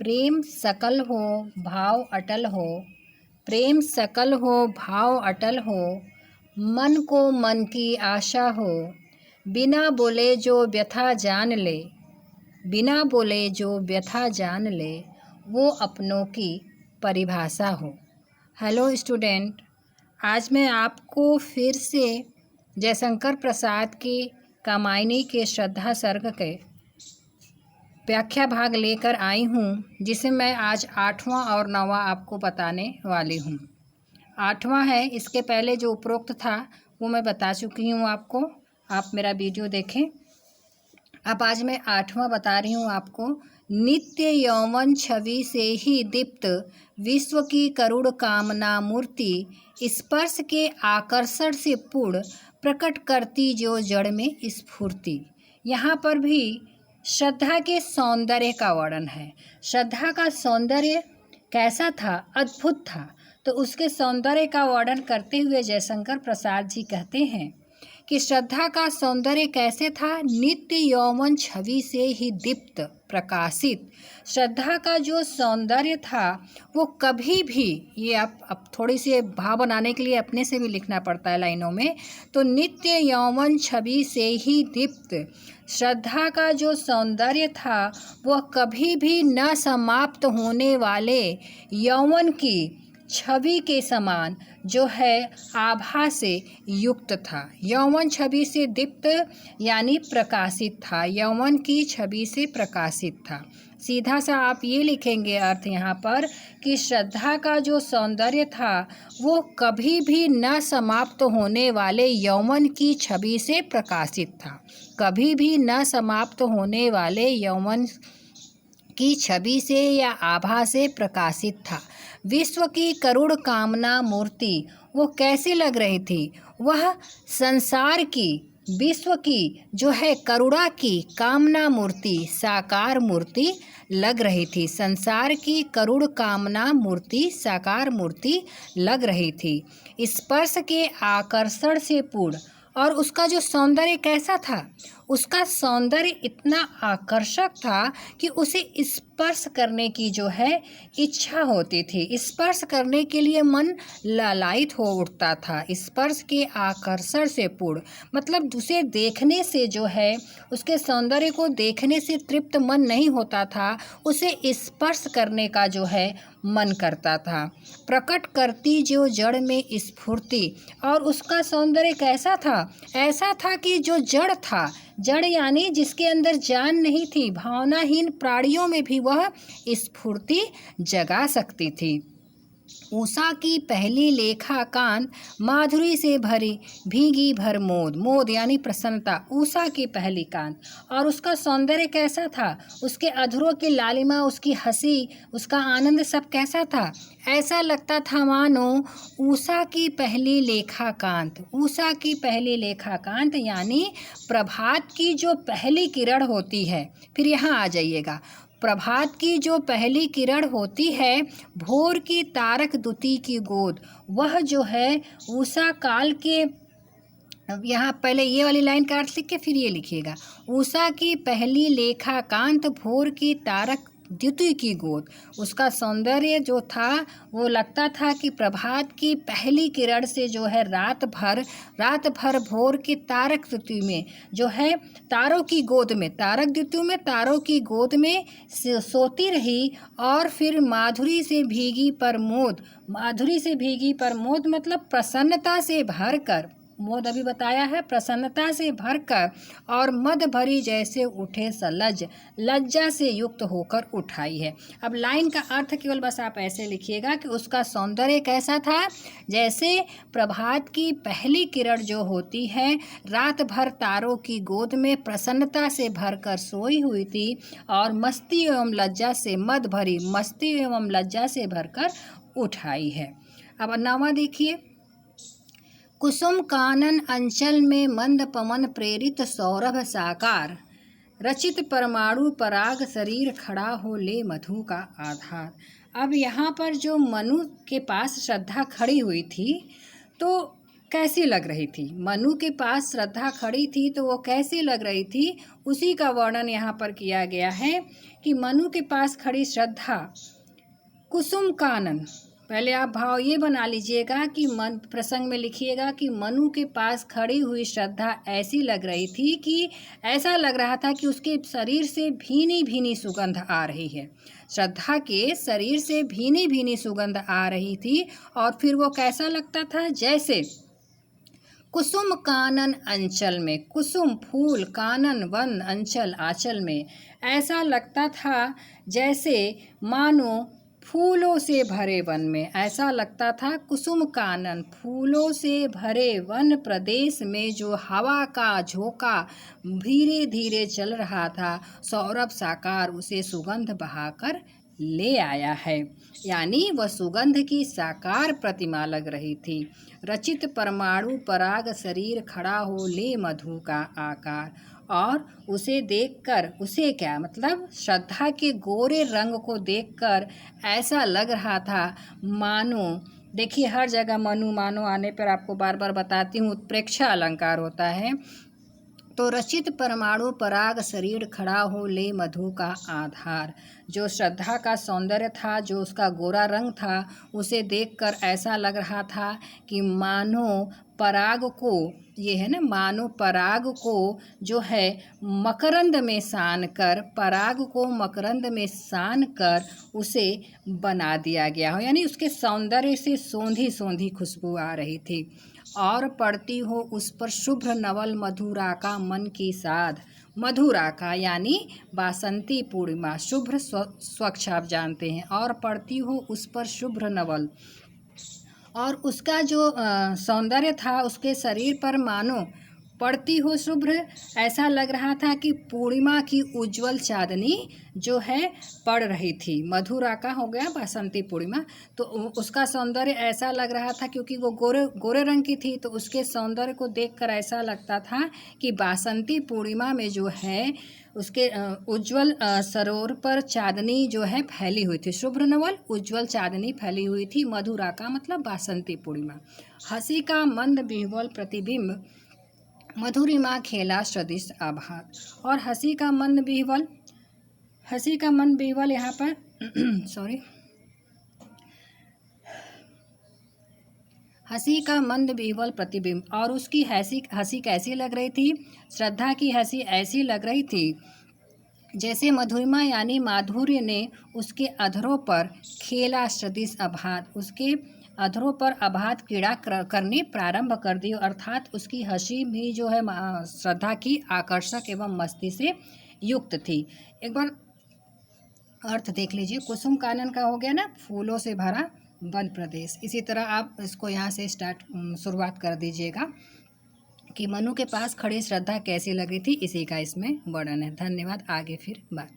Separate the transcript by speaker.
Speaker 1: प्रेम सकल हो भाव अटल हो, प्रेम सकल हो भाव अटल हो, मन को मन की आशा हो, बिना बोले जो व्यथा जान ले, बिना बोले जो व्यथा जान ले, वो अपनों की परिभाषा हो। हेलो स्टूडेंट, आज मैं आपको फिर से जयशंकर प्रसाद की कामायनी के श्रद्धा सर्ग के व्याख्या भाग लेकर आई हूँ, जिसे मैं आज 8वां और 9वां आपको बताने वाली हूँ। 8वां है, इसके पहले जो उपरोक्त था वो मैं बता चुकी हूँ आपको। आप मेरा वीडियो देखें। अब आज मैं 8वां बता रही हूँ आपको। नित्य यौवन छवि से ही दीप्त विश्व की करुण कामना मूर्ति, स्पर्श के आकर्षण से पूर्ण प्रकट करती जो जड़ में स्फूर्ति। यहाँ पर भी श्रद्धा के सौंदर्य का वर्णन है। श्रद्धा का सौंदर्य कैसा था? अद्भुत था। तो उसके सौंदर्य का वर्णन करते हुए जयशंकर प्रसाद जी कहते हैं कि श्रद्धा का सौंदर्य कैसे था? नित्य यौवन छवि से ही दीप्त प्रकाशित। श्रद्धा का जो सौंदर्य था वो कभी भी, ये आप अब थोड़ी सी भाव बनाने के लिए अपने से भी लिखना पड़ता है लाइनों में। तो नित्य यौवन छवि से ही दीप्त, श्रद्धा का जो सौंदर्य था वह कभी भी न समाप्त होने वाले यौवन की छवि के समान जो है आभा से युक्त था। यौवन छवि से दीप्त यानी प्रकाशित था, यौवन की छवि से प्रकाशित था। सीधा सा आप ये लिखेंगे अर्थ यहाँ पर कि श्रद्धा का जो सौंदर्य था वो कभी भी न समाप्त होने वाले यौवन की छवि से प्रकाशित था, कभी भी न समाप्त होने वाले यौवन की छवि से या आभा से प्रकाशित था। विश्व की करुण कामना मूर्ति वो कैसी लग रही थी? वह संसार की, विश्व की जो है करुणा की कामना मूर्ति, साकार मूर्ति लग रही थी। संसार की करुण कामना मूर्ति, साकार मूर्ति लग रही थी। स्पर्श के आकर्षण से पूर्ण। और उसका जो सौंदर्य कैसा था? उसका सौंदर्य इतना आकर्षक था कि उसे स्पर्श करने की जो है इच्छा होती थी। स्पर्श करने के लिए मन लालायित हो उठता था। स्पर्श के आकर्षण से पूर्ण मतलब उसे देखने से जो है, उसके सौंदर्य को देखने से तृप्त मन नहीं होता था, उसे स्पर्श करने का जो है मन करता था। प्रकट करती जो जड़ में स्फूर्ति। और उसका सौंदर्य कैसा था? ऐसा था कि जो जड़ था, जड़ यानी जिसके अंदर जान नहीं थी, भावनाहीन प्राणियों में भी वह स्फूर्ति जगा सकती थी। उषा की पहली लेखा कांत माधुरी से भरी भीगी भर मोद। मोद यानी प्रसन्नता। उषा की पहली कांत। और उसका सौंदर्य कैसा था? उसके अधरों की लालिमा, उसकी हंसी, उसका आनंद सब कैसा था? ऐसा लगता था मानो उषा की पहली लेखा कांत। उषा की पहली लेखा कांत यानी प्रभात की जो पहली किरण होती है। फिर यहाँ आ जाइएगा। प्रभात की जो पहली किरण होती है, भोर की तारक दुती की गोद, वह जो है उषा काल के, यहाँ पहले ये वाली लाइन का अर्थ लिख के फिर ये लिखिएगा। उषा की पहली लेखा कांत भोर की तारक द्युति की गोद। उसका सौंदर्य जो था वो लगता था कि प्रभात की पहली किरण से जो है रात भर भोर की तारक द्युति में जो है, तारों की गोद में, तारक द्युति में तारों की गोद में सोती रही। और फिर माधुरी से भीगी प्रमोद, माधुरी से भीगी प्रमोद मतलब प्रसन्नता से भरकर, मोद अभी बताया है, प्रसन्नता से भरकर और मद भरी जैसे उठे सलज, लज्जा से युक्त होकर उठाई है। अब लाइन का अर्थ केवल बस आप ऐसे लिखिएगा कि उसका सौंदर्य कैसा था? जैसे प्रभात की पहली किरण जो होती है, रात भर तारों की गोद में प्रसन्नता से भरकर सोई हुई थी और मस्ती एवं लज्जा से मद भरी, मस्ती एवं लज्जा से भरकर उठाई है। अब 9वां देखिए। कुसुम कानन अंचल में मंद पवन प्रेरित सौरभ साकार, रचित परमाणु पराग शरीर खड़ा हो ले मधु का आधार। अब यहाँ पर जो मनु के पास श्रद्धा खड़ी हुई थी, तो कैसी लग रही थी। मनु के पास श्रद्धा खड़ी थी तो वो कैसी लग रही थी, उसी का वर्णन यहाँ पर किया गया है कि मनु के पास खड़ी श्रद्धा कुसुम कानन। पहले आप भाव ये बना लीजिएगा कि मन प्रसंग में लिखिएगा कि मनु के पास खड़ी हुई श्रद्धा ऐसी लग रही थी कि ऐसा लग रहा था कि उसके शरीर से भीनी भीनी सुगंध आ रही है। श्रद्धा के शरीर से भीनी भीनी सुगंध आ रही थी और फिर वो कैसा लगता था, जैसे कुसुम कानन अंचल में, कुसुम फूल, कानन वन, अंचल आंचल में, ऐसा लगता था जैसे मानो फूलों से भरे वन में। ऐसा लगता था कुसुम कानन, फूलों से भरे वन प्रदेश में जो हवा का झोंका धीरे धीरे चल रहा था, सौरभ साकार उसे सुगंध बहाकर ले आया है। यानी वह सुगंध की साकार प्रतिमा लग रही थी। रचित परमाणु पराग शरीर खड़ा हो ले मधु का आकार, और उसे देखकर, उसे क्या मतलब श्रद्धा के गोरे रंग को देखकर ऐसा लग रहा था मानो, देखिए हर जगह मनु मानो आने पर आपको बार बार बताती हूँ उत्प्रेक्षा अलंकार होता है। तो रचित परमाणु पराग शरीर खड़ा हो ले मधु का आधार, जो श्रद्धा का सौंदर्य था, जो उसका गोरा रंग था, उसे देखकर ऐसा लग रहा था कि मानो पराग को, ये है ना, मानो पराग को जो है मकरंद में सान कर, पराग को मकरंद में सान कर उसे बना दिया गया हो। यानी उसके सौंदर्य से सोंधी सोंधी खुशबू आ रही थी। और पड़ती हो उस पर शुभ्र नवल मधुरा का मन की साध। मधुरा का यानी बासंती पूर्णिमा, शुभ्र स्वच्छ आप जानते हैं। और पड़ती हो उस पर शुभ्र नवल, और उसका जो सौंदर्य था उसके शरीर पर मानो पड़ती हो शुभ्र, ऐसा लग रहा था कि पूर्णिमा की उज्जवल चांदनी जो है पड़ रही थी। मधुरा का हो गया बासंती पूर्णिमा, तो उसका सौंदर्य ऐसा लग रहा था, क्योंकि वो गोरे गोरे रंग की थी, तो उसके सौंदर्य को देखकर ऐसा लगता था कि बासंती पूर्णिमा में जो है उसके उज्जवल सरोवर पर चांदनी जो है फैली हुई थी। शुभ्र नवल उज्जवल चांदनी फैली हुई थी। मधुरा का मतलब बासंती पूर्णिमा। हंसी का मंद विह्वल प्रतिबिंब, मधुरिमा खेला सदृश आभात। और हंसी का मंद विह्वल, हंसी का मंद विह्वल यहाँ पर सॉरी, हंसी का मंद विह्वल प्रतिबिंब, और उसकी हंसी कैसी लग रही थी, श्रद्धा की हंसी ऐसी लग रही थी जैसे मधुरिमा यानी माधुर्य ने उसके अधरों पर खेला सदृश आभात, उसके अधरों पर आभात क्रीड़ा करनी प्रारंभ कर दी। अर्थात उसकी हंसी भी जो है श्रद्धा की आकर्षक एवं मस्ती से युक्त थी। एक बार अर्थ देख लीजिए, कुसुम कानन का हो गया ना, फूलों से भरा वन प्रदेश। इसी तरह आप इसको यहाँ से शुरुआत कर दीजिएगा कि मनु के पास खड़ी श्रद्धा कैसी लगी थी, इसी का इसमें वर्णन है। धन्यवाद। आगे फिर बात।